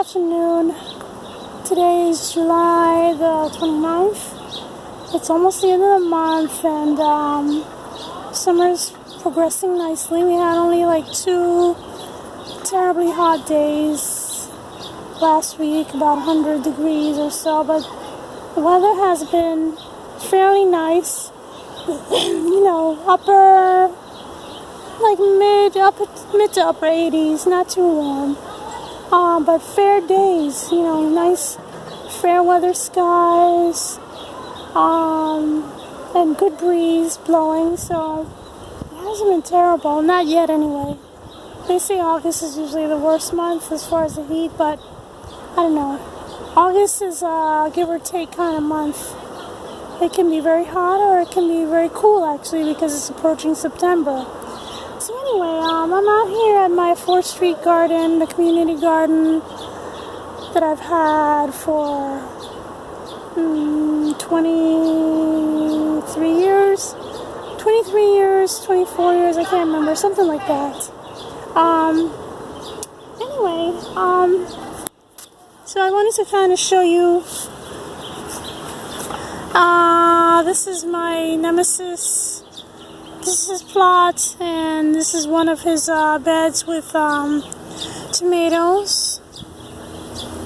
afternoon. Today is July the 29th. It's almost the end of the month, and summer's progressing nicely. We had only like 2 terribly hot days last week, about 100 degrees or so, but the weather has been fairly nice. You know, mid to upper 80s, not too warm. But fair days, you know, nice fair weather skies, and good breeze blowing, so it hasn't been terrible, not yet anyway. They say August is usually the worst month as far as the heat, but I don't know. August is a give or take kind of month. It can be very hot or it can be very cool actually because it's approaching September. So anyway, I'm out here at my 4th Street garden, the community garden that I've had for 23 years, 24 years, I can't remember, something like that. So I wanted to kind of show you, this is my nemesis. This is his plot, and this is one of his beds with tomatoes.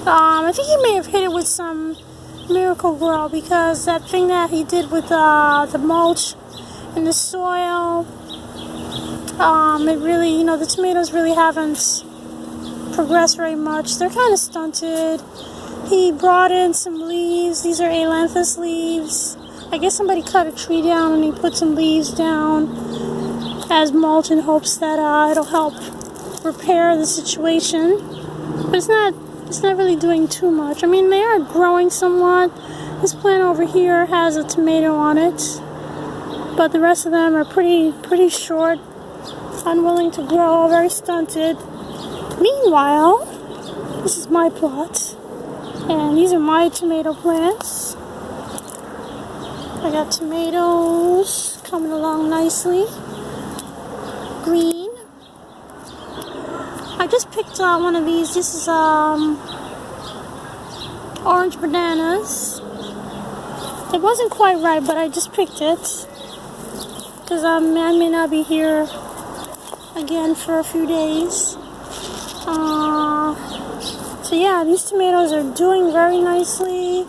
I think he may have hit it with some Miracle-Gro, because that thing that he did with the mulch and the soil, it really, you know, the tomatoes really haven't progressed very much. They're kind of stunted. He brought in some leaves. These are ailanthus leaves. I guess somebody cut a tree down and he put some leaves down as mulch in hopes that it'll help repair the situation. But it's not really doing too much. I mean, they are growing somewhat. This plant over here has a tomato on it, but the rest of them are pretty short, unwilling to grow, very stunted. Meanwhile, this is my plot, and these are my tomato plants. I got tomatoes coming along nicely, green. I just picked one of these. This is orange bananas. It wasn't quite ripe, but I just picked it because I may not be here again for a few days. So yeah, these tomatoes are doing very nicely.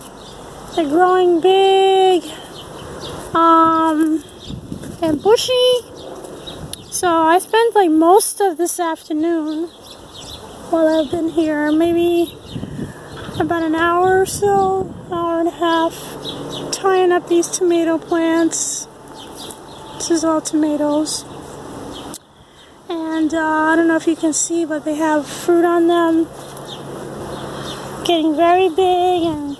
They're growing big and bushy. So I spent like most of this afternoon while I've been here, maybe about an hour or so, hour and a half, tying up these tomato plants. This is all tomatoes. And I don't know if you can see, but they have fruit on them. Getting very big and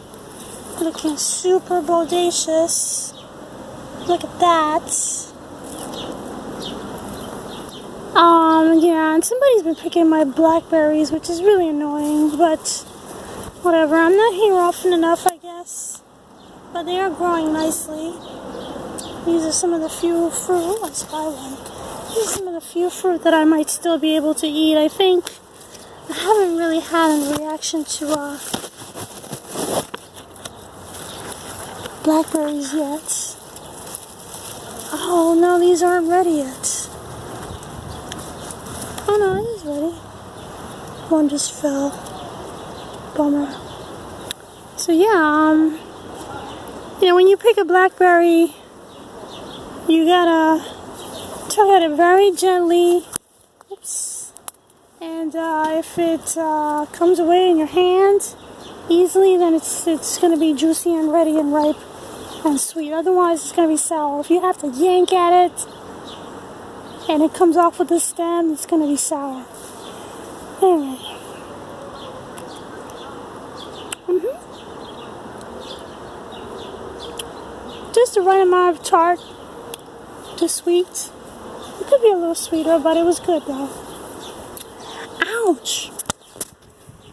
looking super bodacious. Look at that. Yeah, and somebody's been picking my blackberries, which is really annoying, but whatever. I'm not here often enough, I guess. But they are growing nicely. These are some of the few fruit. I spy one. These are some of the few fruit that I might still be able to eat. I think I haven't really had a reaction to blackberries yet. Oh no, these aren't ready yet. Oh no, it is ready. One just fell. Bummer. So yeah, you know, when you pick a blackberry, you gotta tug at it very gently. Oops. And if it comes away in your hand easily, then it's gonna be juicy and ready and ripe and sweet. Otherwise, it's gonna be sour. If you have to yank at it and it comes off with the stem, it's gonna be sour. Anyway. Just the right amount of tart to sweet. It could be a little sweeter, but it was good though. Ouch!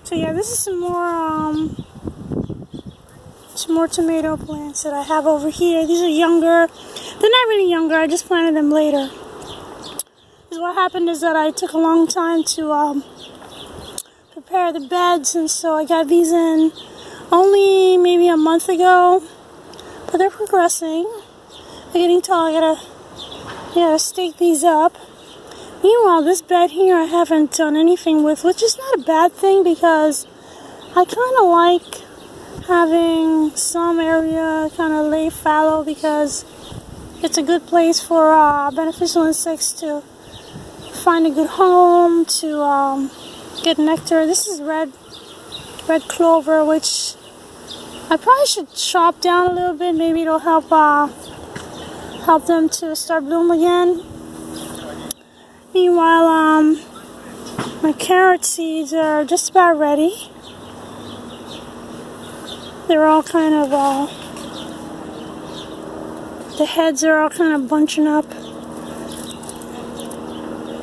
So yeah, this is some more tomato plants that I have over here. These are younger. They're not really younger. I just planted them later. Because what happened is that I took a long time to prepare the beds, and so I got these in only maybe a month ago, but they're progressing. They're getting tall. I gotta stake these up. Meanwhile, this bed here I haven't done anything with, which is not a bad thing because I kind of like having some area kind of lay fallow because it's a good place for beneficial insects to find a good home, to get nectar. This is red clover, which I probably should chop down a little bit. Maybe it'll help them to start bloom again. Meanwhile, my carrot seeds are just about ready. They're all kind of, the heads are all kind of bunching up.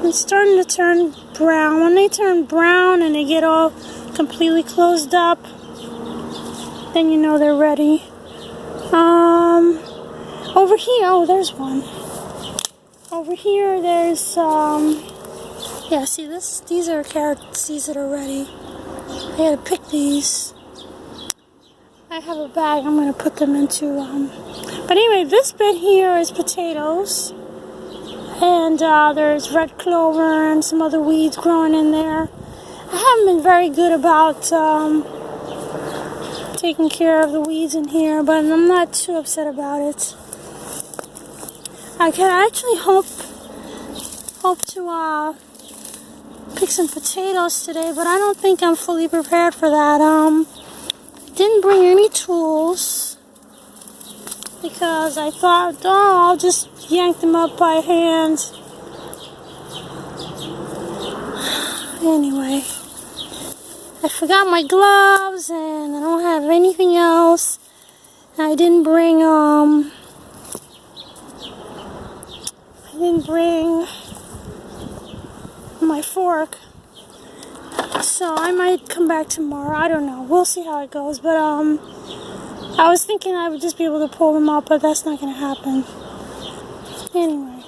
It's starting to turn brown. When they turn brown and they get all completely closed up, then you know they're ready. Over here, oh, there's one. Over here, there's, yeah, see this? These are carrot seeds that are ready. I gotta pick these. I have a bag I'm gonna put them into, but anyway, this bed here is potatoes. And there's red clover and some other weeds growing in there. I haven't been very good about taking care of the weeds in here, but I'm not too upset about it. I can actually hope to pick some potatoes today, but I don't think I'm fully prepared for that. Didn't bring any tools because I thought, oh, I'll just yank them up by hand. Anyway, I forgot my gloves and I don't have anything else. I didn't bring my fork. So I might come back tomorrow. I don't know. We'll see how it goes. But I was thinking I would just be able to pull them up, but that's not going to happen. Anyway.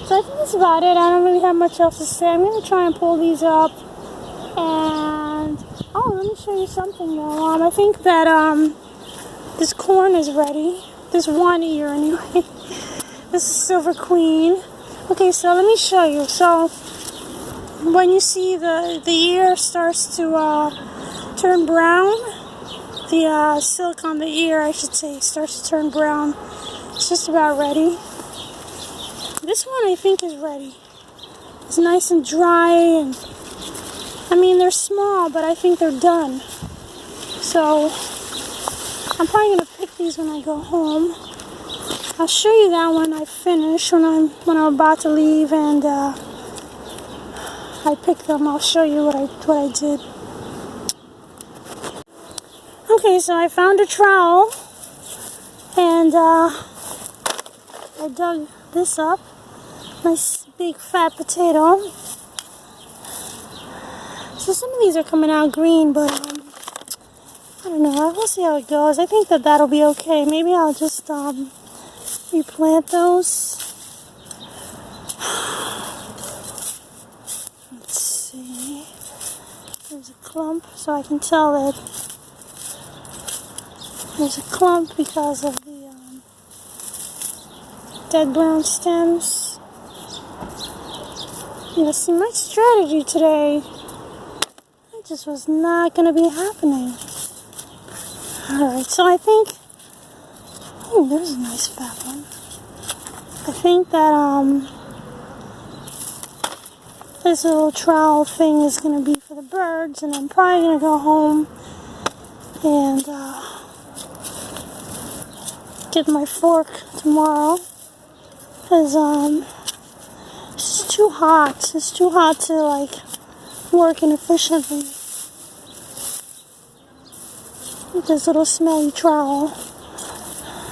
So I think that's about it. I don't really have much else to say. I'm going to try and pull these up. And, oh, let me show you something though. I think that this corn is ready. This one ear anyway. This is Silver Queen. Okay, so let me show you. So when you see the ear starts to turn brown, the silk on the ear, I should say, starts to turn brown. It's just about ready. This one I think is ready. It's nice and dry, and I mean they're small, but I think they're done. So I'm probably gonna pick these when I go home. I'll show you that when I finish, when I'm about to leave, and I pick them. I'll show you what I did. Okay, so I found a trowel, and I dug this up. Nice big fat potato. So some of these are coming out green, but I don't know. We'll see how it goes. I think that that'll be okay. Maybe I'll just replant those. Let's see. There's a clump, so I can tell that there's a clump because of the dead brown stems. Yeah, see, my strategy today, it just was not going to be happening. Alright, so I think, oh, there's a nice fat one. I think that this little trowel thing is going to be for the birds, and I'm probably going to go home and get my fork tomorrow, because it's too hot. It's too hot to like work inefficiently with this little smelly trowel.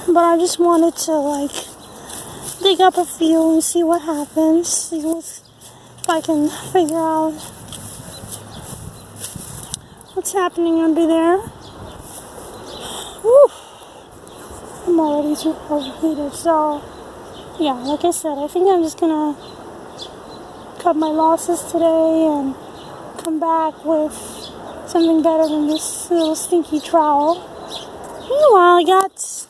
But I just wanted to like dig up a few and see what happens. See if I can figure out what's happening under there. Whew. I'm already too overheated, so yeah, like I said, I think I'm just gonna cut my losses today and come back with something better than this little stinky trowel. Meanwhile, I got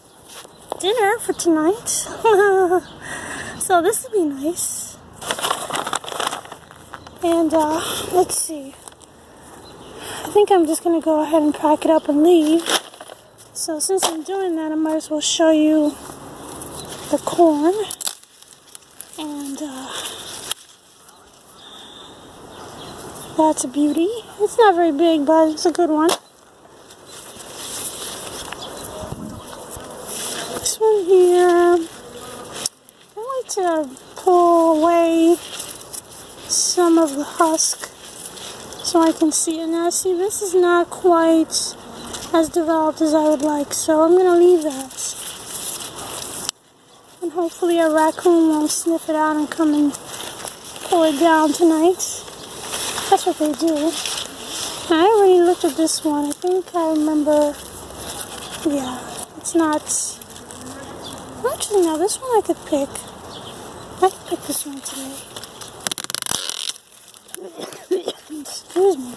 dinner for tonight. So this would be nice. And let's see. I think I'm just going to go ahead and pack it up and leave. So since I'm doing that, I might as well show you the corn. And that's a beauty. It's not very big, but it's a good one. This one here, I like to pull away some of the husk so I can see it. Now see, this is not quite as developed as I would like, so I'm going to leave that. And hopefully a raccoon won't sniff it out and come and pull it down tonight. That's what they do. Now, I already looked at this one. I think I remember, yeah, it's not. Actually, now this one I could pick. I could pick this one today. Excuse me.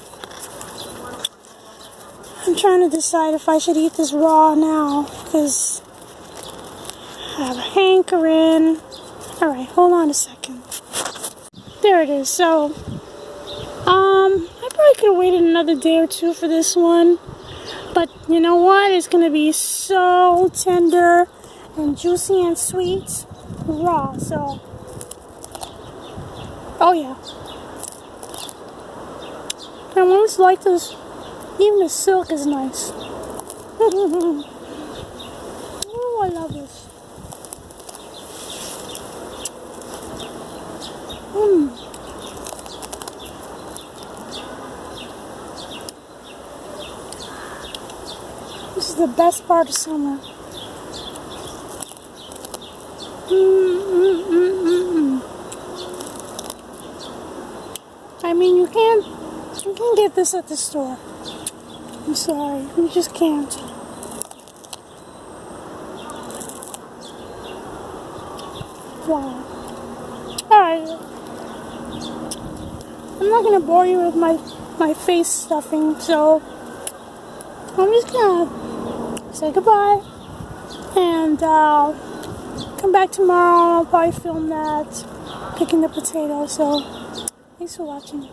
I'm trying to decide if I should eat this raw now, because I have a hankering. Alright, hold on a second. There it is. So, I probably could have waited another day or two for this one. But you know what? It's going to be so tender and juicy and sweet raw. So, oh yeah. And when it's like this, even the silk is nice. Oh, I love this. This is the best part of summer. I mean, you can't get this at the store. I'm sorry, you just can't. Wow. Alright. I'm not gonna bore you with my face stuffing, so I'm just gonna say goodbye and come back tomorrow. I'll probably film that, picking the potatoes. So thanks for watching.